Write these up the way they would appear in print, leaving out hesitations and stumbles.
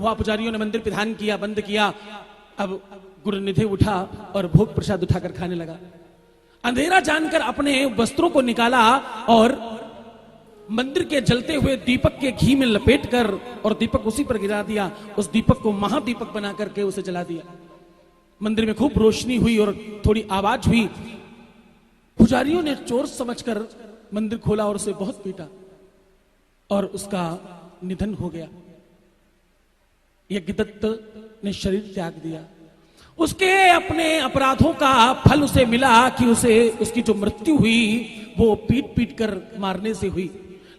हुआ, पुजारियों ने मंदिर प्रदान किया, बंद किया। अब गुरुनिधि उठा और भोग प्रसाद उठाकर खाने लगा। अंधेरा जानकर अपने वस्त्रों को निकाला और मंदिर के जलते हुए दीपक के घी में लपेटकर और दीपक उसी पर गिरा दिया। उस दीपक को महादीपक बना करके उसे जला दिया। मंदिर में खूब रोशनी हुई और थोड़ी आवाज हुई। पुजारियों ने चोर समझकर मंदिर खोला और उसे बहुत पीटा और उसका निधन हो गया। यज्ञदत्त ने शरीर त्याग दिया। उसके अपने अपराधों का फल उसे मिला कि उसे उसकी जो मृत्यु हुई वो पीट पीट कर मारने से हुई।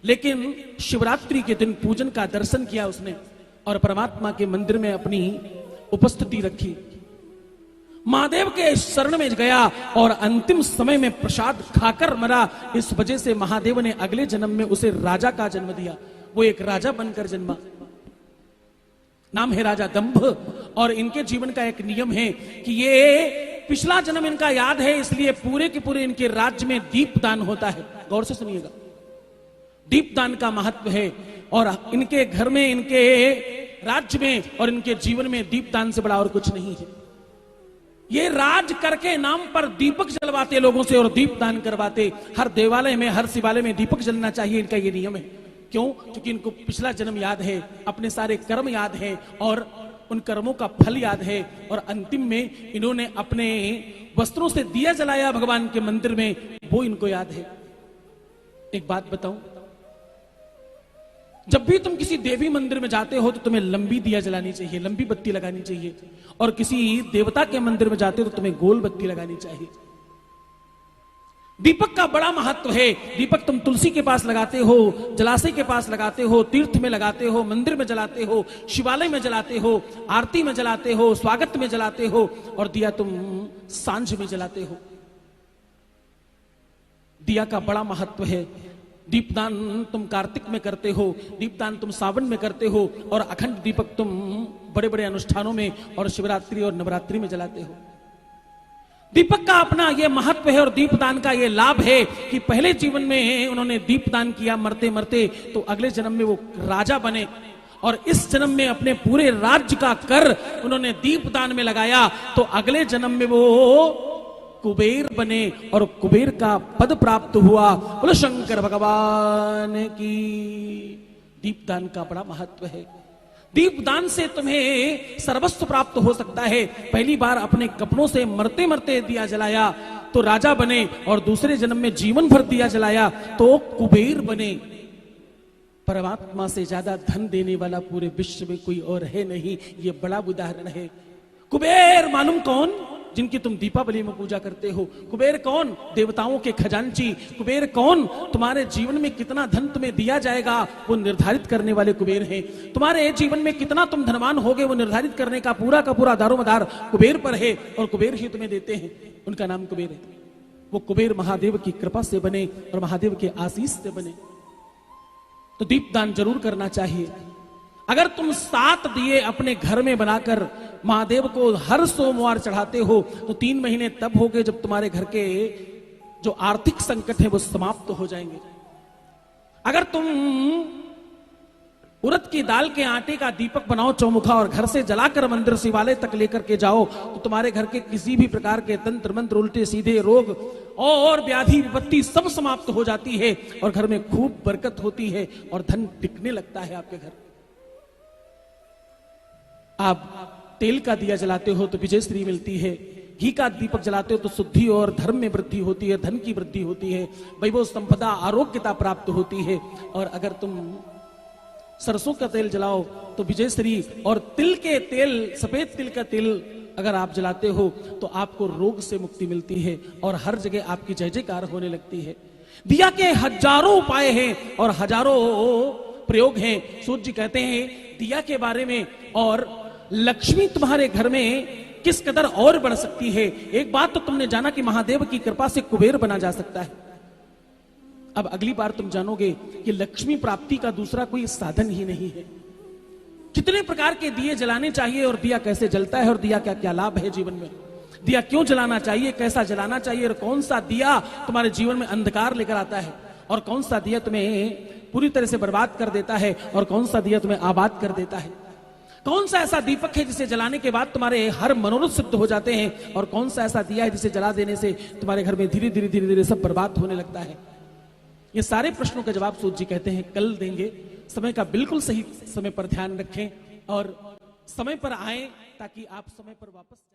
लेकिन शिवरात्रि के दिन पूजन का दर्शन किया उसने और परमात्मा के मंदिर में अपनी उपस्थिति रखी। महादेव के शरण में गया और अंतिम समय में प्रसाद खाकर मरा। इस वजह से महादेव ने अगले जन्म में उसे राजा का जन्म दिया। वो एक राजा बनकर जन्मा। नाम है राजा दंभ। और इनके जीवन का एक नियम है कि ये पिछला जन्म इनका याद है, इसलिए पूरे के पूरे इनके राज्य में दीपदान होता है। गौर से सुनिएगा, दीपदान का महत्व है। और इनके घर में, इनके राज्य में और इनके जीवन में दीपदान से बड़ा और कुछ नहीं है। ये राज करके नाम पर दीपक जलवाते लोगों से और दीपदान करवाते। हर देवालय में, हर शिवालय में दीपक जलना चाहिए, इनका ये नियम है। क्यों? क्योंकि इनको पिछला जन्म याद है, अपने सारे कर्म याद है और उन कर्मों का फल याद है। और अंतिम में इन्होंने अपने वस्त्रों से दिया जलाया भगवान के मंदिर में, वो इनको याद है। एक बात बताऊं, जब भी तुम किसी देवी मंदिर में जाते हो तो तुम्हें लंबी दिया जलानी चाहिए, लंबी बत्ती लगानी चाहिए। और किसी देवता के मंदिर में जाते हो तो तुम्हें गोल बत्ती लगानी चाहिए। दीपक का बड़ा महत्व है। दीपक तुम तुलसी के पास लगाते हो, जलाशय के पास लगाते हो, तीर्थ में लगाते हो, मंदिर में जलाते हो, शिवालय में जलाते हो, आरती में जलाते हो, स्वागत में जलाते हो और दिया तुम सांझ में जलाते हो। दिया का बड़ा महत्व है। दीपदान तुम कार्तिक में करते हो, दीपदान तुम सावन में करते हो और अखंड दीपक तुम बड़े बड़े अनुष्ठानों में और शिवरात्रि और नवरात्रि में जलाते हो। दीपक का अपना ये महत्व है और दीपदान का ये लाभ है कि पहले जीवन में उन्होंने दीपदान किया मरते मरते, तो अगले जन्म में वो राजा बने और इस जन्म में अपने पूरे राज्य का कर उन्होंने दीपदान में लगाया, तो अगले जन्म में वो कुबेर बने और कुबेर का पद प्राप्त हुआ। बोलो शंकर भगवान की। दीपदान का बड़ा महत्व है। दीपदान से तुम्हें सर्वस्व प्राप्त हो सकता है। पहली बार अपने कपड़ों से मरते मरते दिया जलाया तो राजा बने और दूसरे जन्म में जीवन भर दिया जलाया तो कुबेर बने। परमात्मा से ज्यादा धन देने वाला पूरे विश्व में कोई और है नहीं। ये बड़ा उदाहरण है। कुबेर मालूम कौन? जिनकी तुम दीपावली में पूजा करते हो। कुबेर कौन? देवताओं के खजांची। कुबेर कौन? तुम्हारे जीवन में कितना धन तुम्हें दिया जाएगा वो निर्धारित करने वाले कुबेर हैं। तुम्हारे जीवन में कितना तुम धनवान होगे वो निर्धारित करने का पूरा दारोमदार कुबेर पर है और कुबेर ही तुम्हें देते हैं। उनका नाम कुबेर है। वो कुबेर महादेव की कृपा से बने और महादेव के आशीष से बने। तो दीपदान जरूर करना चाहिए। अगर तुम 7 दिए अपने घर में बनाकर महादेव को हर सोमवार चढ़ाते हो तो 3 महीने तब होंगे जब तुम्हारे घर के जो आर्थिक संकट है वो समाप्त हो जाएंगे। अगर तुम उड़द की दाल के आटे का दीपक बनाओ चौमुखा और घर से जलाकर मंदिर शिवालय तक लेकर के जाओ तो तुम्हारे घर के किसी भी प्रकार के तंत्र मंत्र उल्टे सीधे रोग और व्याधि विपत्ति सब समाप्त हो जाती है और घर में खूब बरकत होती है और धन टिकने लगता है आपके घर। आप तेल का दिया जलाते हो तो विजय श्री मिलती है। घी का दीपक जलाते हो तो शुद्धि और धर्म में वृद्धि होती है, धन की वृद्धि होती है, वैभव संपदा आरोग्यता प्राप्त होती है। और अगर तुम सरसों का तेल जलाओ तो विजय श्री और तिल के तेल, सफेद तिल का तेल अगर आप जलाते हो तो आपको रोग से मुक्ति मिलती है और हर जगह आपकी जय जयकार होने लगती है। दिया के हजारों उपाय हैं और हजारों प्रयोग हैं। सूर्य जी कहते हैं दिया के बारे में और लक्ष्मी तुम्हारे घर में किस कदर और बढ़ सकती है। एक बात तो तुमने जाना कि महादेव की कृपा से कुबेर बना जा सकता है। अब अगली बार तुम जानोगे कि लक्ष्मी प्राप्ति का दूसरा कोई साधन ही नहीं है। कितने प्रकार के दिए जलाने चाहिए और दिया कैसे जलता है और दिया क्या क्या लाभ है जीवन में। दिया क्यों जलाना चाहिए, कैसा जलाना चाहिए और कौन सा दिया तुम्हारे जीवन में अंधकार लेकर आता है और कौन सा दिया तुम्हें पूरी तरह से बर्बाद कर देता है और कौन सा दिया तुम्हें आबाद कर देता है। कौन सा ऐसा दीपक है जिसे जलाने के बाद तुम्हारे हर मनोरथ सिद्ध हो जाते हैं, और कौन सा ऐसा दिया है जिसे जला देने से तुम्हारे घर में धीरे धीरे धीरे धीरे सब बर्बाद होने लगता है। ये सारे प्रश्नों का जवाब सूत जी कहते हैं कल देंगे। समय का बिल्कुल सही समय पर ध्यान रखें और समय पर आए ताकि आप समय पर वापस